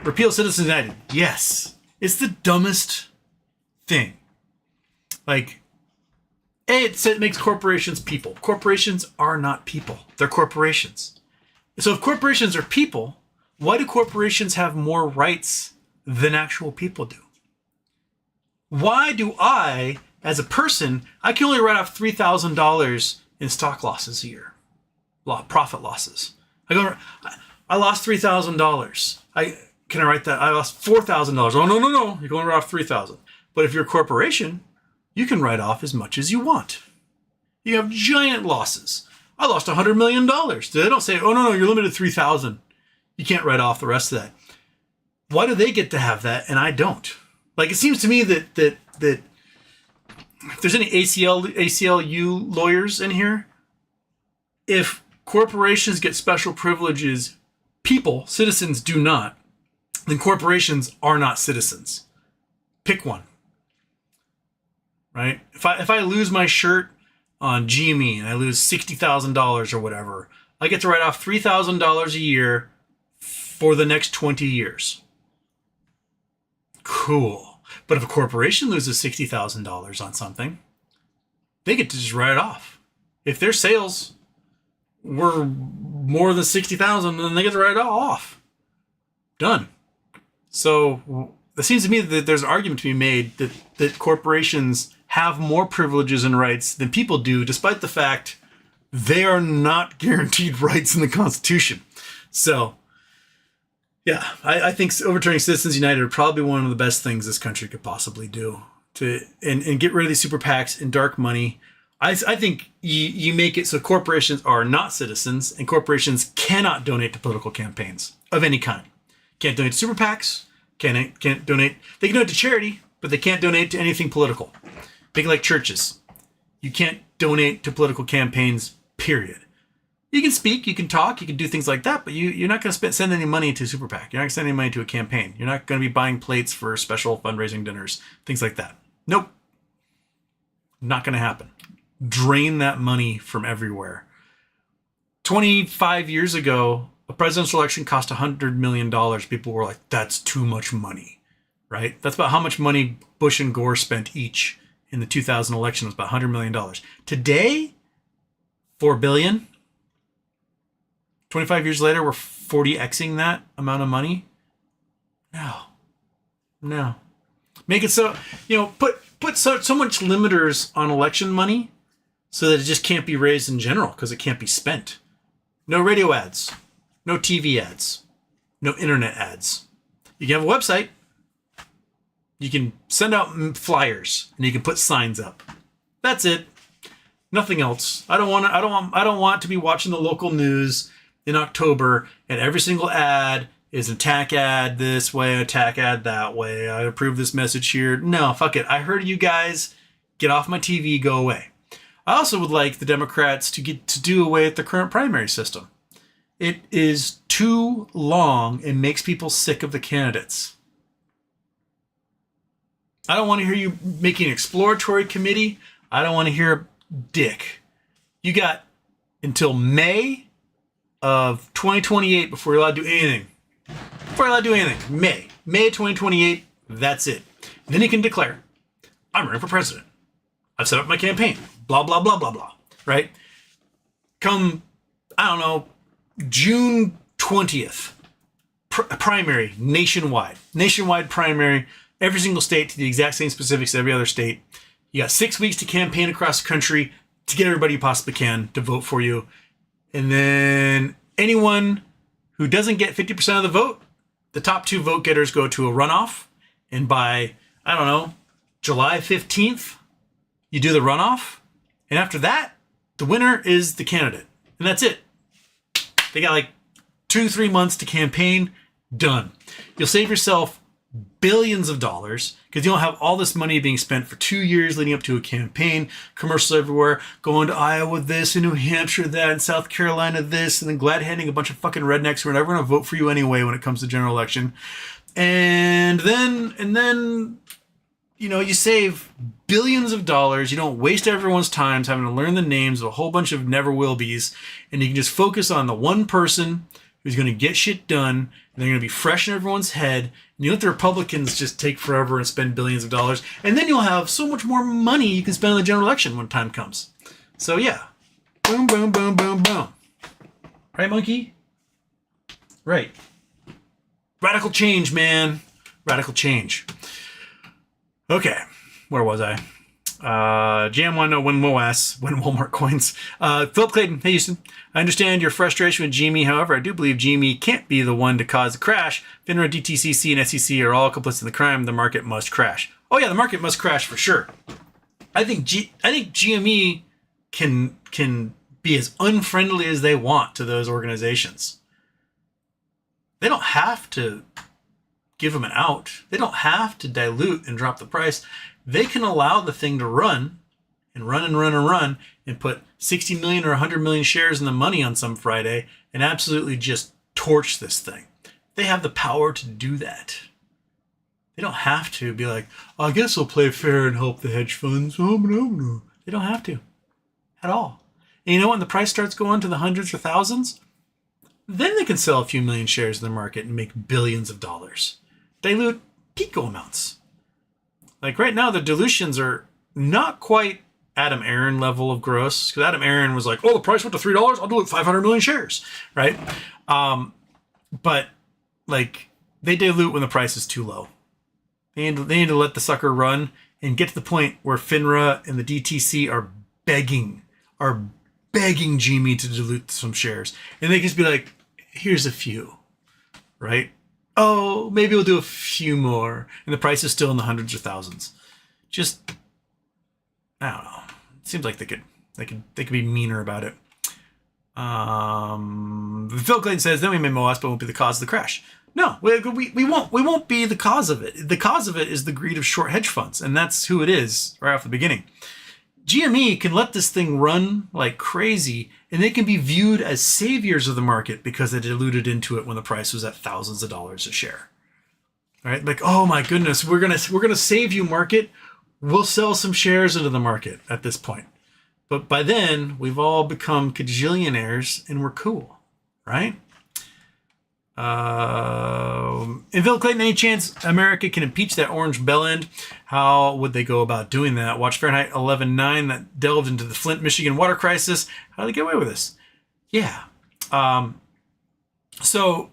Repeal Citizens United. Yes. It's the dumbest thing. Like, it makes corporations people. Corporations are not people. They're corporations. So if corporations are people, why do corporations have more rights than actual people do? Why do I, as a person, I can only write off $3,000 in stock losses a year? Profit losses. I lost $3,000. Can I write that? I lost $4,000. Oh, no. You can only write off $3,000. But if you're a corporation, you can write off as much as you want. You have giant losses. I lost $100 million. They don't say, oh, no, you're limited to $3,000. You can't write off the rest of that. Why do they get to have that and I don't? Like, it seems to me that if there's any ACLU lawyers in here, if corporations get special privileges, citizens do not, then corporations are not citizens. Pick one. Right? If I lose my shirt on GME and I lose $60,000 or whatever, I get to write off $3,000 a year for the next 20 years. Cool. But if a corporation loses $60,000 on something, they get to just write it off. If their sales were more than 60,000, then they get to write it all off. Done. So it seems to me that there's an argument to be made that corporations have more privileges and rights than people do, despite the fact they are not guaranteed rights in the Constitution. So, yeah, I think overturning Citizens United would probably be one of the best things this country could possibly do and get rid of these super PACs and dark money. I think you make it so corporations are not citizens, and corporations cannot donate to political campaigns of any kind. Can't donate to super PACs. Can't donate. They can donate to charity, but they can't donate to anything political. Think like churches. You can't donate to political campaigns, period. You can speak, you can talk, you can do things like that, but you're not going to send any money to a super PAC. You're not going to send any money to a campaign. You're not going to be buying plates for special fundraising dinners, things like that. Nope. Not going to happen. Drain that money from everywhere. 25 years ago, a presidential election cost $100 million. People were like, that's too much money, right? That's about how much money Bush and Gore spent each in the 2000 election. Was about $100 million. Today, $4 billion. 25 years later, we're 40xing that amount of money. No. Make it so, put so much limiters on election money so that it just can't be raised in general because it can't be spent. No radio ads, no TV ads, no internet ads. You can have a website. You can send out flyers and you can put signs up. That's it. Nothing else. I don't want to be watching the local news in October and every single ad is an attack ad this way, attack ad that way. I approve this message here. No, fuck it. I heard you guys. Get off my TV. Go away. I also would like the Democrats to do away with the current primary system. It is too long and makes people sick of the candidates. I don't want to hear you making an exploratory committee. I don't want to hear dick. You got until May of 2028 before you're allowed to do anything. May 2028, that's it. Then you can declare, I'm running for president. I've set up my campaign. Blah, blah, blah, blah, blah. Right? Come, I don't know, June 20th, primary, nationwide. Nationwide primary, every single state to the exact same specifics as every other state. You got 6 weeks to campaign across the country to get everybody you possibly can to vote for you. And then anyone who doesn't get 50% of the vote, the top 2 vote getters go to a runoff. And by, I don't know, July 15th, you do the runoff. And after that, the winner is the candidate. And that's it. They got like 2-3 months to campaign. Done. You'll save yourself billions of dollars because you don't have all this money being spent for 2 years leading up to a campaign, commercials everywhere, going to Iowa this, and New Hampshire that, and South Carolina this, and then glad-handing a bunch of fucking rednecks who are never going to vote for you anyway when it comes to general election. And then, you know, you save billions of dollars. You don't waste everyone's time having to learn the names of a whole bunch of never-will-be's, and you can just focus on the one person who's going to get shit done, and they're going to be fresh in everyone's head. And you let the Republicans just take forever and spend billions of dollars, and then you'll have so much more money you can spend on the general election when time comes. So yeah, boom, boom, boom, boom, boom. Right, monkey? Right. Radical change, man. Radical change. Okay, where was I? Jam want to know when Walmart coins. Philip Clayton, hey Houston. I understand your frustration with GME. However, I do believe GME can't be the one to cause the crash. FINRA, DTCC, and SEC are all complicit in the crime. The market must crash. Oh yeah, the market must crash for sure. I think GME can be as unfriendly as they want to those organizations. They don't have to give them an out. They don't have to dilute and drop the price. They can allow the thing to run and run and run and run and put 60 million or 100 million shares in the money on some Friday and absolutely just torch this thing. They have the power to do that. They don't have to be like, I guess I'll play fair and help the hedge funds. Oh, no. They don't have to at all. And you know, when the price starts going to the hundreds or thousands, then they can sell a few million shares in the market and make billions of dollars. Dilute pico amounts. Like right now, the dilutions are not quite Adam Aaron level of gross. Because Adam Aaron was like, oh, the price went to $3. I'll dilute 500 million shares. Right? But like they dilute when the price is too low. They need to let the sucker run and get to the point where FINRA and the DTC are begging GME to dilute some shares. And they can just be like, here's a few. Right? Oh, maybe we'll do a few more. And the price is still in the hundreds or thousands. Just, I don't know. It seems like they could be meaner about it. Phil Clayton says, then we may MOAS, but won't be the cause of the crash. No, we won't be the cause of it. The cause of it is the greed of short hedge funds. And that's who it is right off the beginning. GME can let this thing run like crazy, and they can be viewed as saviors of the market because they diluted into it when the price was at thousands of dollars a share. All right, like, oh my goodness, we're gonna save you, market. We'll sell some shares into the market at this point. But by then, we've all become cajillionaires, and we're cool, right? In Phil Clayton, any chance America can impeach that orange bellend? How would they go about doing that? Watch Fahrenheit 11/9 that delved into the Flint, Michigan water crisis. How did they get away with this? Yeah. So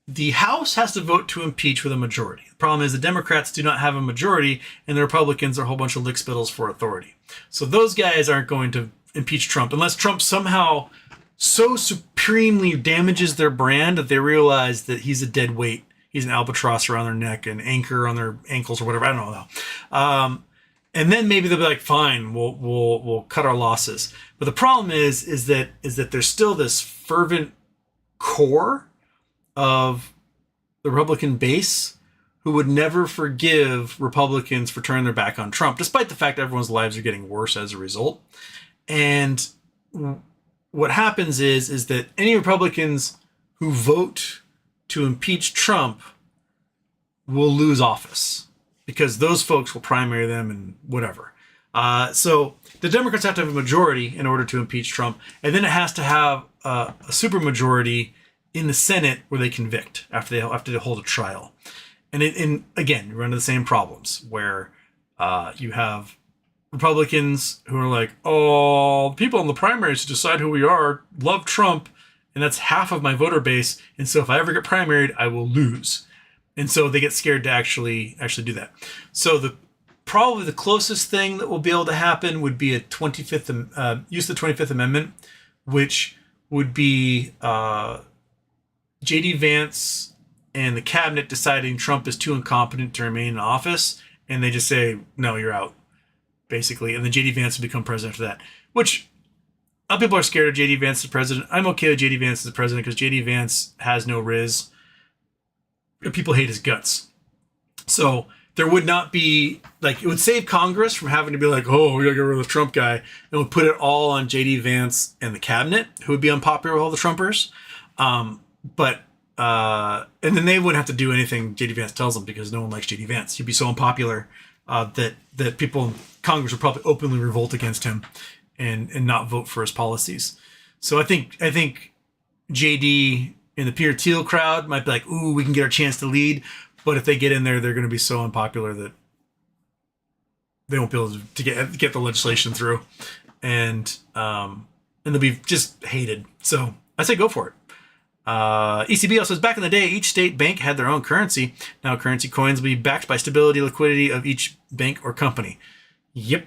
the House has to vote to impeach with a majority. The problem is the Democrats do not have a majority, and the Republicans are a whole bunch of lickspittles for authority. So those guys aren't going to impeach Trump unless Trump somehow so supremely damages their brand that they realize that he's a dead weight. He's an albatross around their neck, an anchor on their ankles or whatever. I don't know. and then maybe they'll be like, fine, we'll cut our losses. But the problem is that there's still this fervent core of the Republican base who would never forgive Republicans for turning their back on Trump, despite the fact that everyone's lives are getting worse as a result. And what happens is that any Republicans who vote to impeach Trump will lose office because those folks will primary them and whatever. So the Democrats have to have a majority in order to impeach Trump, and then it has to have a supermajority in the Senate where they convict after they hold a trial. And again, you run into the same problems where you have Republicans who are like, oh, the people in the primaries to decide who we are love Trump, and that's half of my voter base, and so if I ever get primaried, I will lose. And so they get scared to actually do that. So probably the closest thing that will be able to happen would be a use of the 25th Amendment, which would be J.D. Vance and the cabinet deciding Trump is too incompetent to remain in office, and they just say, no, you're out, basically. And then J.D. Vance will become president after that, which a lot of people are scared of J.D. Vance as president. I'm okay with J.D. Vance as president because J.D. Vance has no riz. People hate his guts. So there would not be, it would save Congress from having to be like, oh, we gotta get rid of the Trump guy. It would put it all on J.D. Vance and the cabinet, who would be unpopular with all the Trumpers. And then they wouldn't have to do anything J.D. Vance tells them because no one likes J.D. Vance. He'd be so unpopular that people in Congress would probably openly revolt against him and not vote for his policies. So I think J.D. and the Peter Thiel crowd might be like, ooh, we can get our chance to lead. But if they get in there, they're going to be so unpopular that they won't be able to get the legislation through. And they'll be just hated. So I say go for it. ECB also says, back in the day, each state bank had their own currency. Now currency coins will be backed by stability, liquidity of each bank or company. Yep.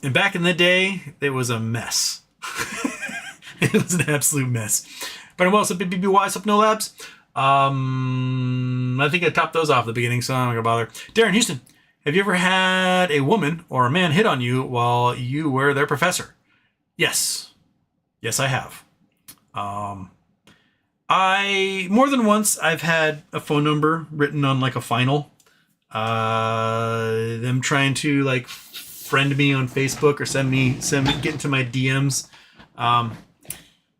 And back in the day, it was a mess. It was an absolute mess. But well, so BBY, up no labs. I think I topped those off at the beginning, so I'm not gonna bother. Darren Houston, have you ever had a woman or a man hit on you while you were their professor? Yes, I have. More than once I've had a phone number written on a final. Them trying to friend me on Facebook or send me get into my DMs.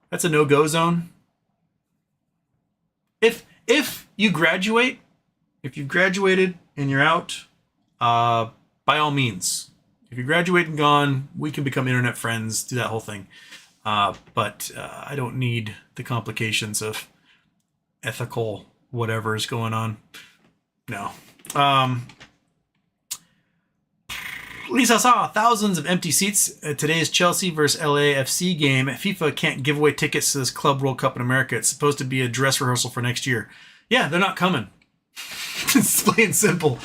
That's a no-go zone. If you've graduated and you're out, by all means. If you graduate and gone, we can become internet friends, do that whole thing. But I don't need the complications of ethical whatever is going on. No. Lisa saw thousands of empty seats at today's Chelsea versus LAFC game. FIFA can't give away tickets to this Club World Cup in America. It's supposed to be a dress rehearsal for next year. Yeah, they're not coming. It's plain and simple.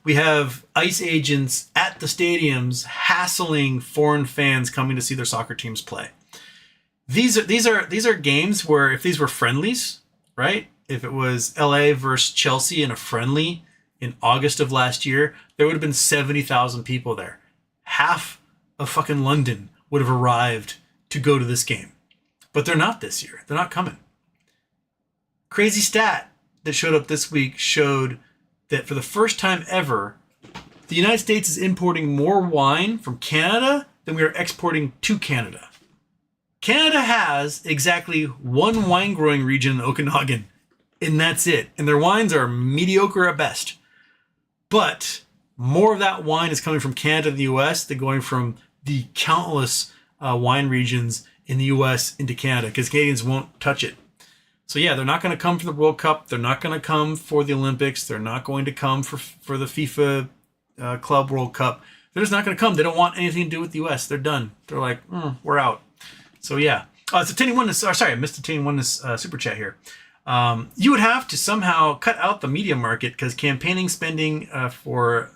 We have ICE agents at the stadiums hassling foreign fans coming to see their soccer teams play. These are games where if these were friendlies, right? If it was LA versus Chelsea in a friendly in August of last year, there would have been 70,000 people there. Half of fucking London would have arrived to go to this game. But they're not this year. They're not coming. Crazy stat that showed up this week showed that for the first time ever, the United States is importing more wine from Canada than we are exporting to Canada. Canada has exactly one wine growing region in the Okanagan, and that's it. And their wines are mediocre at best. But more of that wine is coming from Canada to the U.S. than going from the countless wine regions in the U.S. into Canada, because Canadians won't touch it. So yeah, they're not going to come for the World Cup. They're not going to come for the Olympics. They're not going to come for the FIFA Club World Cup. They're just not going to come. They don't want anything to do with the U.S. They're done. They're like, we're out. So yeah. So Tinny Oneness, sorry, I missed the Tinny Oneness super chat here. You would have to somehow cut out the media market because campaigning spending for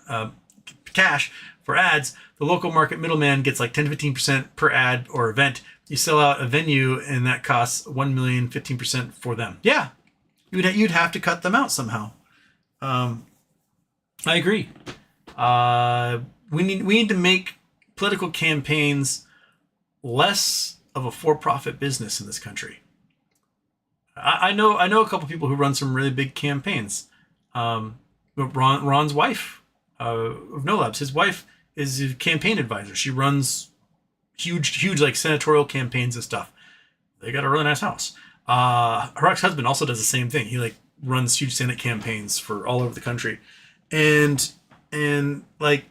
cash for ads, the local market middleman gets 10 to 15% per ad or event. You sell out a venue and that costs $1 million, 15% for them. Yeah, you'd have to cut them out somehow. I agree. We need to make political campaigns less of a for-profit business in this country. I know a couple people who run some really big campaigns. Ron's wife of No Labs, his wife is a campaign advisor. She runs huge like senatorial campaigns and stuff. They got a really nice house. Her ex-husband also does the same thing. He like runs huge Senate campaigns for all over the country, and like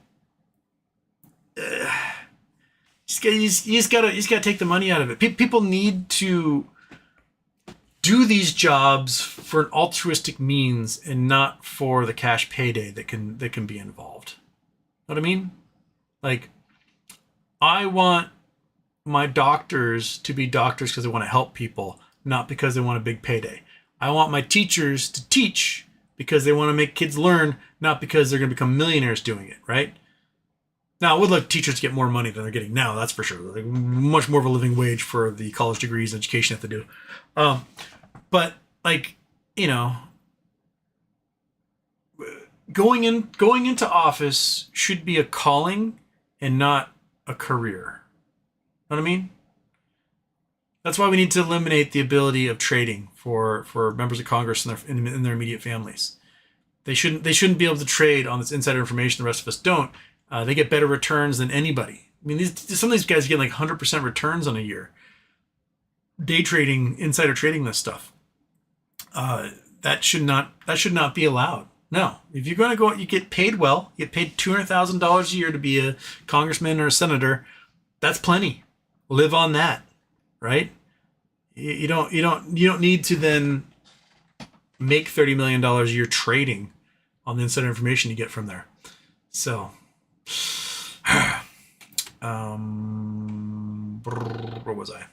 he's got to take the money out of it. People need to do these jobs for an altruistic means and not for the cash payday that can be involved. Know what I mean? Like, I want my doctors to be doctors because they want to help people, not because they want a big payday. I want my teachers to teach because they want to make kids learn, not because they're going to become millionaires doing it, right? Now, I would like teachers to get more money than they're getting now, that's for sure. Like, much more of a living wage for the college degrees and education they have to do. But, like, you know, going into office should be a calling and not a career. Know what I mean? That's why we need to eliminate the ability of trading for members of Congress and their immediate families. They shouldn't be able to trade on this insider information the rest of us don't. They get better returns than anybody. I mean, some of these guys get like 100% returns on a year. Day trading, insider trading, this stuff. That should not be allowed. No, if you're going to go, you get paid well. You get paid $200,000 a year to be a congressman or a senator. That's plenty. Live on that, right? You don't need to then make $30 million a year trading on the insider information you get from there. So, where was I?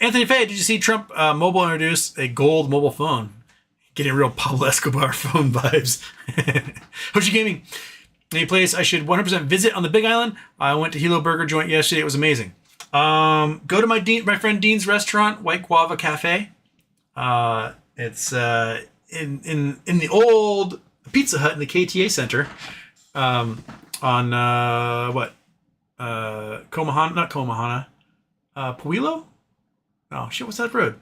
Anthony Fay, did you see Trump Mobile introduce a gold mobile phone? Getting real Pablo Escobar phone vibes. Hoshi Gaming. Any place I should 100% visit on the Big Island? I went to Hilo Burger Joint yesterday. It was amazing. Go to my friend Dean's restaurant, White Guava Cafe. It's in the old Pizza Hut in the KTA Center. On Comahana, not Comahana. Puilo? Oh shit! What's that road?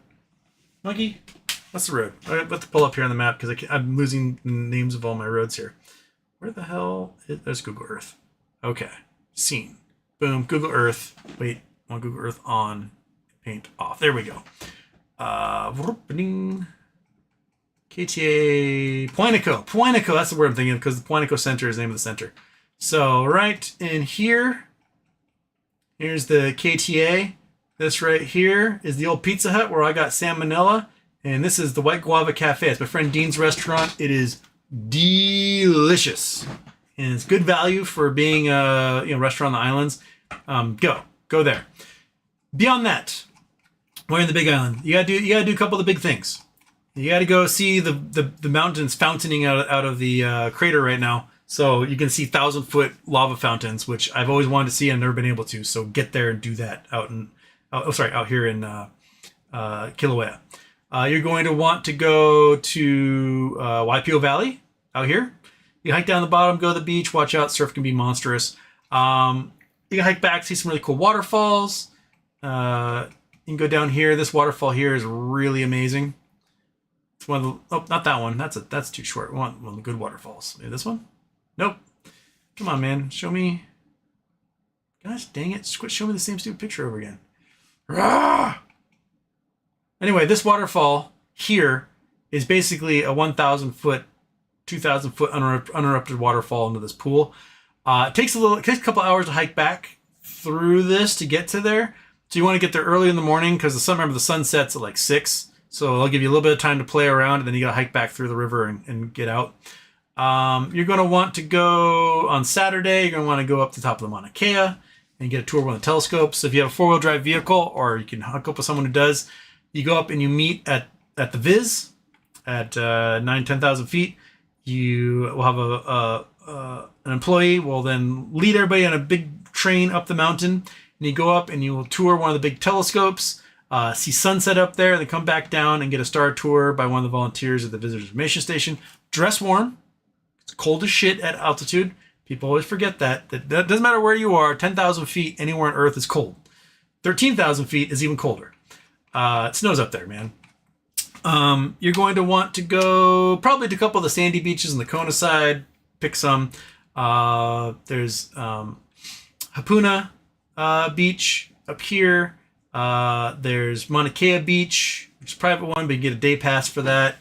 Monkey? What's the road? I have to pull up here on the map because I'm losing the names of all my roads here. Where the hell is... There's Google Earth. Okay. Scene. Boom. Google Earth. Wait. On Google Earth on. Paint off. There we go. KTA... Poinico. That's the word I'm thinking of because the Poinico Center is the name of the center. So right in here, here's the KTA. This right here is the old Pizza Hut where I got salmonella. And this is the White Guava Cafe. It's my friend Dean's restaurant. It is delicious. And it's good value for being a restaurant on the islands. Go there. Beyond that, we're in the Big Island. You gotta do a couple of the big things. You gotta go see the mountains fountaining out of the crater right now. So you can see 1,000-foot lava fountains, which I've always wanted to see and never been able to. So get there and do that out here in Kilauea. You're going to want to go to Waipio Valley out here. You hike down the bottom, go to the beach, watch out, surf can be monstrous. You can hike back, see some really cool waterfalls. You can go down here. This waterfall here is really amazing. It's one of the, not that one. That's too short. We want one of the good waterfalls. Maybe this one? Nope. Come on, man. Show me. Gosh, dang it. Quit showing me the same stupid picture over again. Rah! Anyway, this waterfall here is basically a 1,000-foot, 2,000-foot uninterrupted waterfall into this pool. It takes a couple hours to hike back through this to get to there. So you want to get there early in the morning because the sun sets at like 6. So it'll give you a little bit of time to play around, and then you got to hike back through the river and get out. You're going to want to go on Saturday. You're going to want to go up to the top of the Mauna Kea and get a tour of one of the telescopes. So if you have a 4-wheel drive vehicle, or you can hook up with someone who does, you go up and you meet at the Viz at 10,000 feet. You will have an employee will then lead everybody on a big train up the mountain, and you go up and you will tour one of the big telescopes. see sunset up there, then come back down and get a star tour by one of the volunteers at the visitor's information station. Dress warm. It's cold as shit at altitude. People always forget that. That doesn't matter where you are. 10,000 feet anywhere on Earth is cold. 13,000 feet is even colder. It snows up there, man. You're going to want to go probably to a couple of the sandy beaches on the Kona side. Pick some. There's Hapuna Beach up here. There's Mauna Kea Beach, which is a private one, but you get a day pass for that.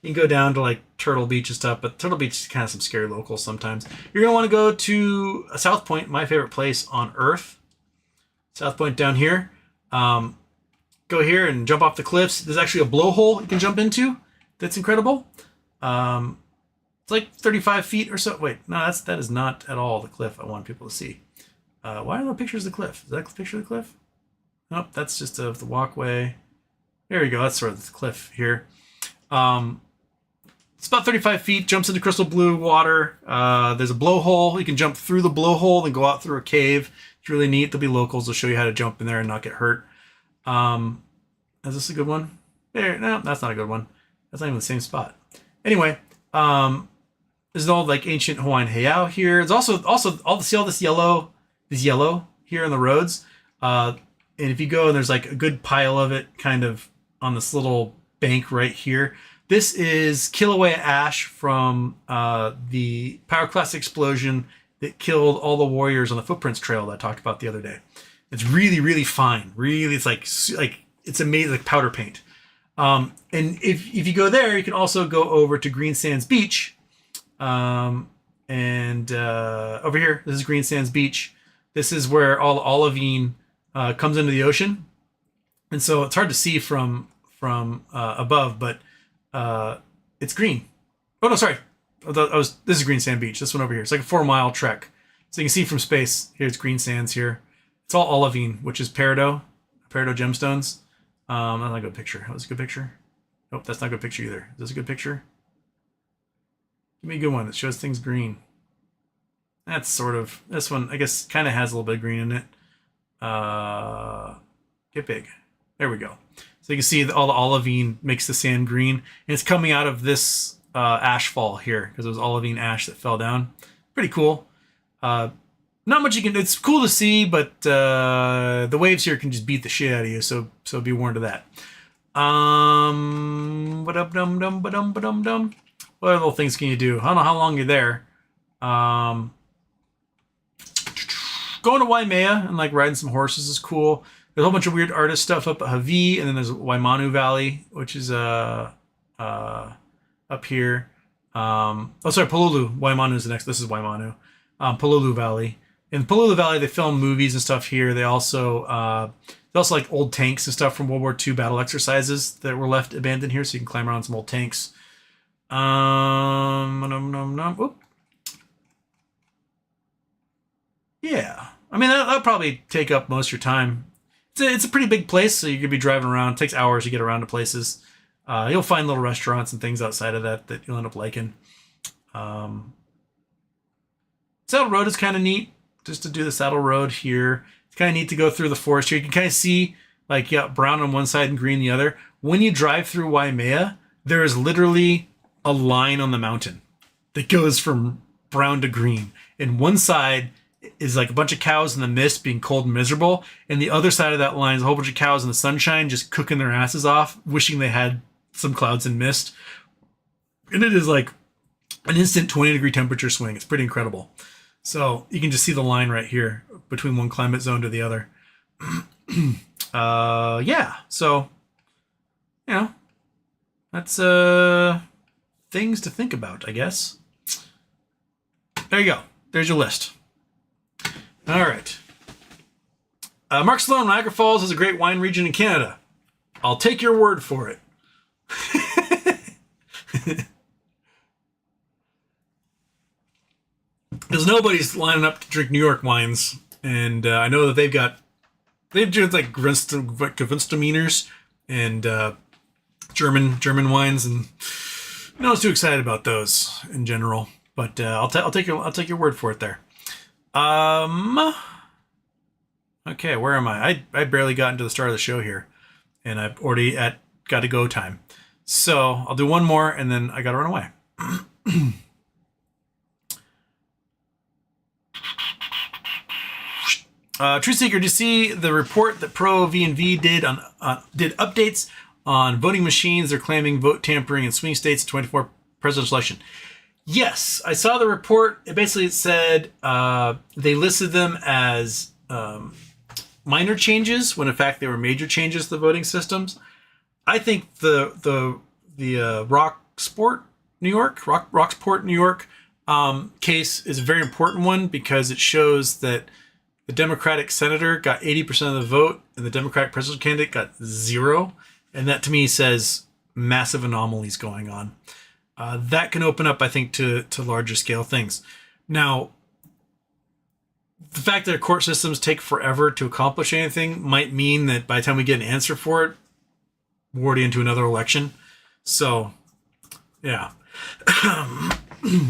You can go down to like Turtle Beach and stuff, but Turtle Beach is kind of some scary locals sometimes. You're going to want to go to South Point, my favorite place on Earth. South Point down here. Go here and jump off the cliffs. There's actually a blowhole you can jump into. That's incredible. It's like 35 feet or so. Wait, no, that is not at all the cliff I want people to see. Why are there pictures of the cliff? Is that a picture of the cliff? Nope, that's just of the walkway. There you go. That's sort of the cliff here. It's about 35 feet, jumps into crystal blue water. There's a blowhole. You can jump through the blowhole and go out through a cave. It's really neat. There'll be locals that'll show you how to jump in there and not get hurt. Is this a good one? There, no, that's not a good one. That's not even the same spot. Anyway, there's an old like ancient Hawaiian heiau here. There's also see all this yellow here on the roads. And if you go and there's like a good pile of it kind of on this little bank right here. This is Kilauea ash from the pyroclastic explosion that killed all the warriors on the Footprints Trail that I talked about the other day. It's really, really fine. Really, it's like it's amazing, like powder paint. And if you go there, you can also go over to Green Sands Beach. And over here, this is Green Sands Beach. This is where all the olivine comes into the ocean. And so it's hard to see from above, but it's green. Oh no, sorry. This is Green Sand Beach. This one over here. It's like a 4-mile trek. So you can see from space. Here's Green Sands here. It's all olivine, which is peridot gemstones. That's not a good picture. That was a good picture. Nope, that's not a good picture either. Is this a good picture? Give me a good one that shows things green. That's sort of, this one, I guess, kind of has a little bit of green in it. Get big. There we go. So you can see all the olivine makes the sand green. And it's coming out of this ash fall here because it was olivine ash that fell down. Pretty cool. Not much you can, it's cool to see, but the waves here can just beat the shit out of you. So be warned of that. What other little things can you do? I don't know how long you're there. Going to Waimea and like riding some horses is cool. There's a whole bunch of weird artist stuff up at Hawaii, and then there's Waimanu Valley, which is up here. Pololu. Waimanu is the next. This is Waimanu. Pololu Valley. In Pololu Valley, they film movies and stuff here. They also like old tanks and stuff from World War II battle exercises that were left abandoned here, so you can climb around some old tanks. Yeah, I mean that'll probably take up most of your time. It's a pretty big place, so you could be driving around. It takes hours to get around to places. You'll find little restaurants and things outside of that you'll end up liking. Saddle Road is kind of neat, just to do the Saddle Road here. It's kind of neat to go through the forest here. You can kind of see, like, brown on one side and green the other. When you drive through Waimea, there is literally a line on the mountain that goes from brown to green. And one side is like a bunch of cows in the mist being cold and miserable. And the other side of that line is a whole bunch of cows in the sunshine just cooking their asses off, wishing they had some clouds and mist. And it is like an instant 20-degree temperature swing. It's pretty incredible. So you can just see the line right here between one climate zone to the other. Yeah. So, that's things to think about, I guess. There you go. There's your list. All right. Mark Sloan, Niagara Falls is a great wine region in Canada. I'll take your word for it. Because nobody's lining up to drink New York wines, and I know that they've drank like Gewürztraminers and German wines, and no one's too excited about those in general. But I'll take your word for it there. Okay, where am I barely got into the start of the show here, and I've already got to go time. So I'll do one more, and then I got to run away. Truth Seeker, did you see the report that Pro V&V did updates on voting machines? They're claiming vote tampering in swing states 24 presidential election. Yes, I saw the report. It basically said they listed them as minor changes when in fact they were major changes to the voting systems. I think the Rockport, New York case is a very important one because it shows that the Democratic senator got 80% of the vote and the Democratic presidential candidate got 0. And that to me says massive anomalies going on. That can open up, I think, to larger scale things. Now, the fact that court systems take forever to accomplish anything might mean that by the time we get an answer for it, we're already into another election. So, yeah.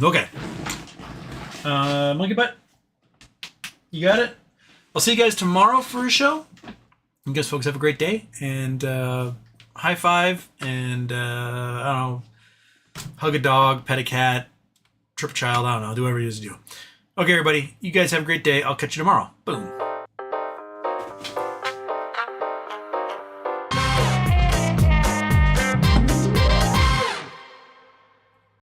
Okay. Monkey butt. You got it? I'll see you guys tomorrow for a show. You guys folks have a great day. And high five. And I don't know. Hug a dog. Pet a cat. Trip a child. I don't know. Do whatever you do. Okay, everybody. You guys have a great day. I'll catch you tomorrow. Boom.